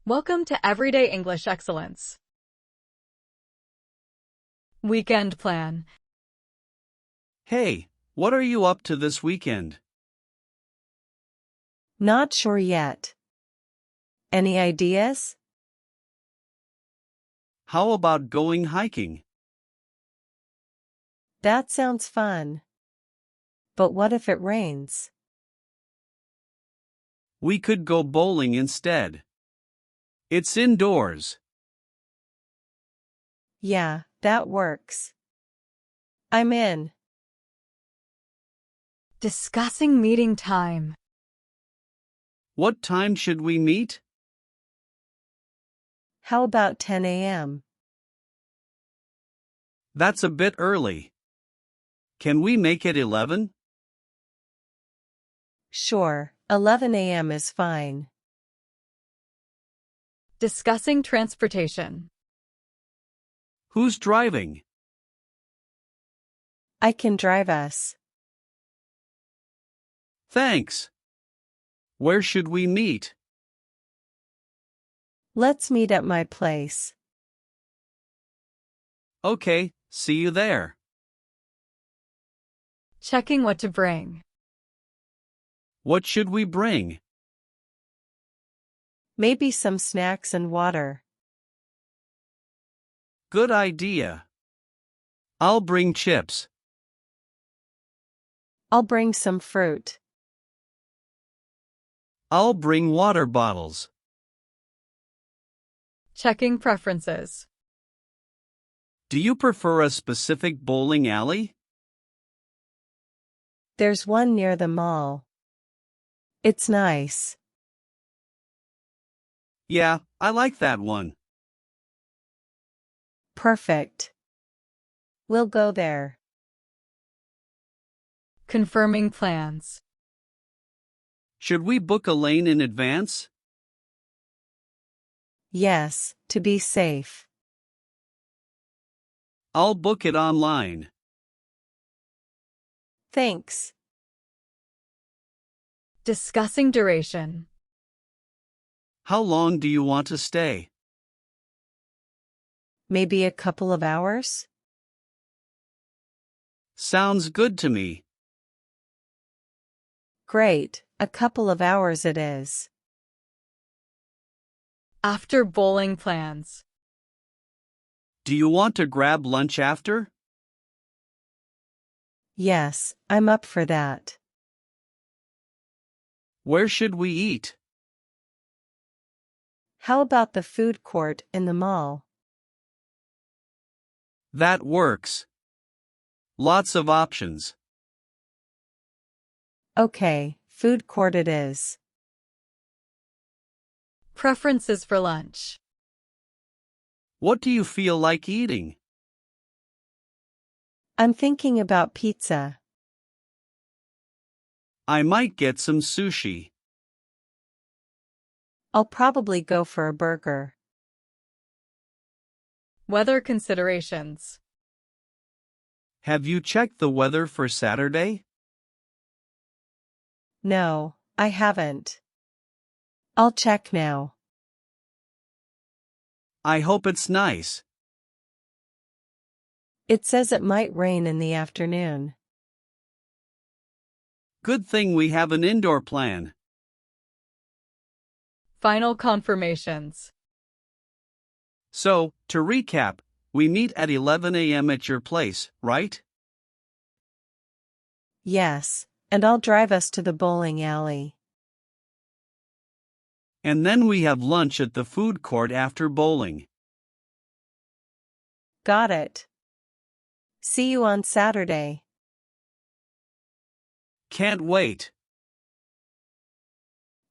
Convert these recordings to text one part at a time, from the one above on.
Welcome to Everyday English Excellence. Weekend plan. Hey, what are you up to this weekend? Not sure yet. Any ideas? How about going hiking? That sounds fun. But what if it rains? We could go bowling instead. It's indoors. Yeah, that works. I'm in. Discussing meeting time. What time should we meet? How about 10 a.m.? That's a bit early. Can we make it 11? Sure, 11 a.m. is fine. Discussing transportation. Who's driving? I can drive us. Thanks. Where should we meet? Let's meet at my place. Okay, see you there. Checking what to bring. What should we bring? Maybe some snacks and water. Good idea. I'll bring chips. I'll bring some fruit. I'll bring water bottles. Checking preferences. Do you prefer a specific bowling alley? There's one near the mall. It's nice. Yeah, I like that one. Perfect. We'll go there. Confirming plans. Should we book a lane in advance? Yes, to be safe. I'll book it online. Thanks. Discussing duration. How long do you want to stay? Maybe a couple of hours? Sounds good to me. Great, a couple of hours it is. After bowling plans. Do you want to grab lunch after? Yes, I'm up for that. Where should we eat? How about the food court in the mall? That works. Lots of options. Okay, food court it is. Preferences for lunch. What do you feel like eating? I'm thinking about pizza. I might get some sushi. I'll probably go for a burger. Weather considerations. Have you checked the weather for Saturday? No, I haven't. I'll check now. I hope it's nice. It says it might rain in the afternoon. Good thing we have an indoor plan. Final confirmations. So, to recap, we meet at 11 a.m. at your place, right? Yes, and I'll drive us to the bowling alley. And then we have lunch at the food court after bowling. Got it. See you on Saturday. Can't wait.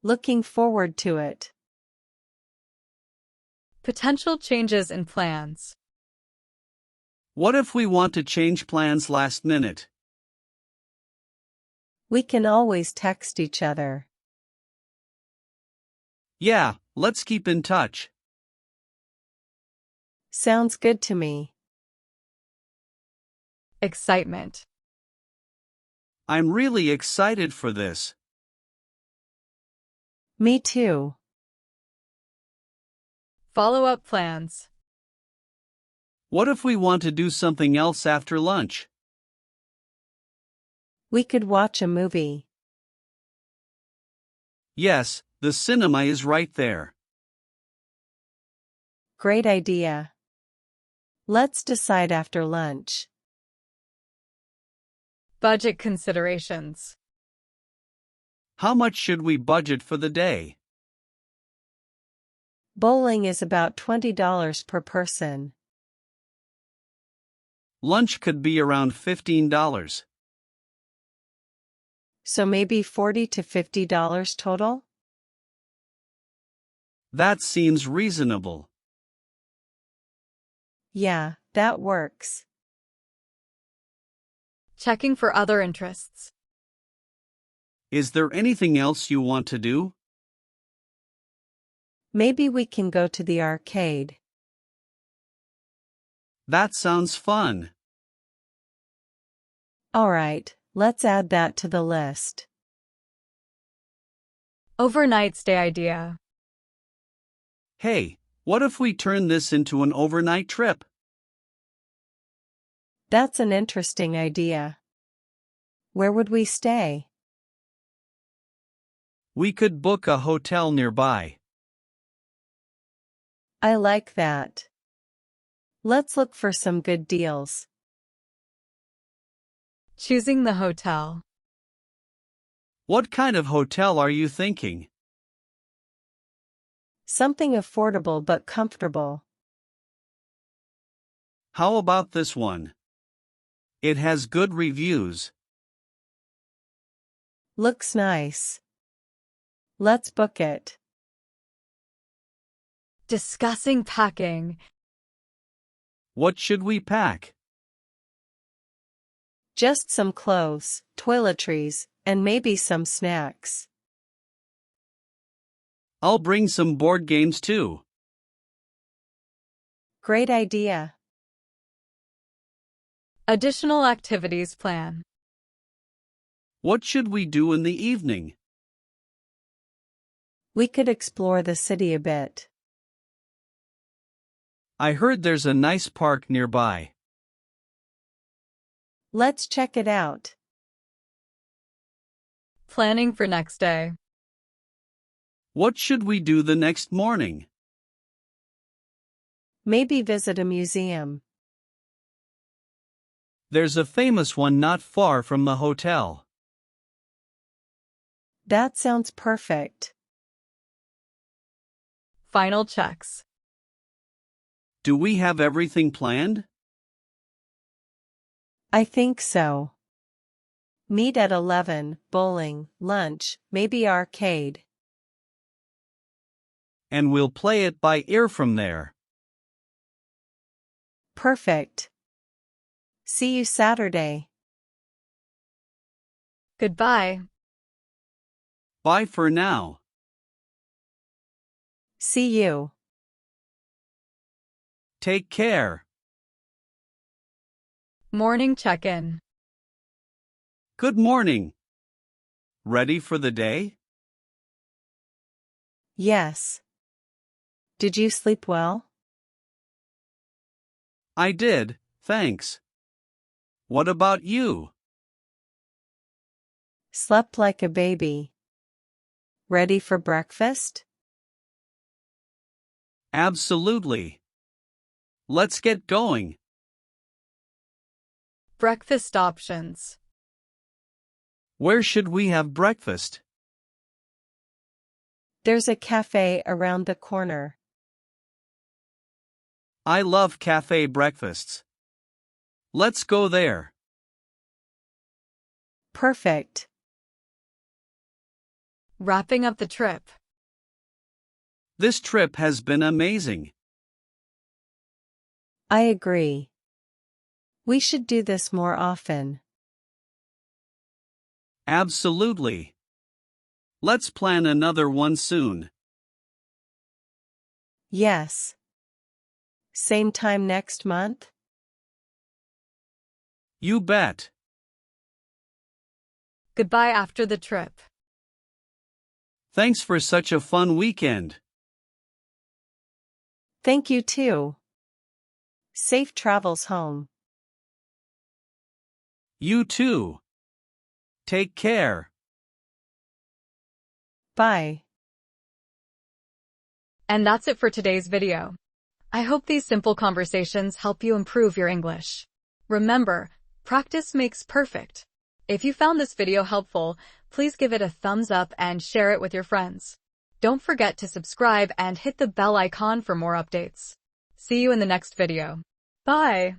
Looking forward to it. Potential changes in plans. What if we want to change plans last minute? We can always text each other. Yeah, let's keep in touch. Sounds good to me. Excitement. I'm really excited for this. Me too. Follow-up plans. What if we want to do something else after lunch? We could watch a movie. Yes, the cinema is right there. Great idea. Let's decide after lunch. Budget considerations. How much should we budget for the day? Bowling is about $20 per person. Lunch could be around $15. So maybe $40 to $50 total? That seems reasonable. Yeah, that works. Checking for other interests. Is there anything else you want to do? Maybe we can go to the arcade. That sounds fun. All right, let's add that to the list. Overnight stay idea. Hey, what if we turn this into an overnight trip? That's an interesting idea. Where would we stay? We could book a hotel nearby. I like that. Let's look for some good deals. Choosing the hotel. What kind of hotel are you thinking? Something affordable but comfortable. How about this one? It has good reviews. Looks nice. Let's book it. Discussing packing. What should we pack? Just some clothes, toiletries, and maybe some snacks. I'll bring some board games too. Great idea. Additional activities plan. What should we do in the evening? We could explore the city a bit. I heard there's a nice park nearby. Let's check it out. Planning for next day. What should we do the next morning? Maybe visit a museum. There's a famous one not far from the hotel. That sounds perfect. Final checks. Do we have everything planned? I think so. Meet at 11, bowling, lunch, maybe arcade. And we'll play it by ear from there. Perfect. See you Saturday. Goodbye. Bye for now. See you. Take care. Morning check-in. Good morning. Ready for the day? Yes. Did you sleep well? I did, thanks. What about you? Slept like a baby. Ready for breakfast? Absolutely. Let's get going. Breakfast options. Where should we have breakfast? There's a cafe around the corner. I love cafe breakfasts. Let's go there. Perfect. Wrapping up the trip. This trip has been amazing. I agree. We should do this more often. Absolutely. Let's plan another one soon. Yes. Same time next month? You bet. Goodbye after the trip. Thanks for such a fun weekend. Thank you too. Safe travels home. You too. Take care. Bye. And that's it for today's video. I hope these simple conversations help you improve your English. Remember, practice makes perfect. If you found this video helpful, please give it a thumbs up and share it with your friends. Don't forget to subscribe and hit the bell icon for more updates. See you in the next video. Bye!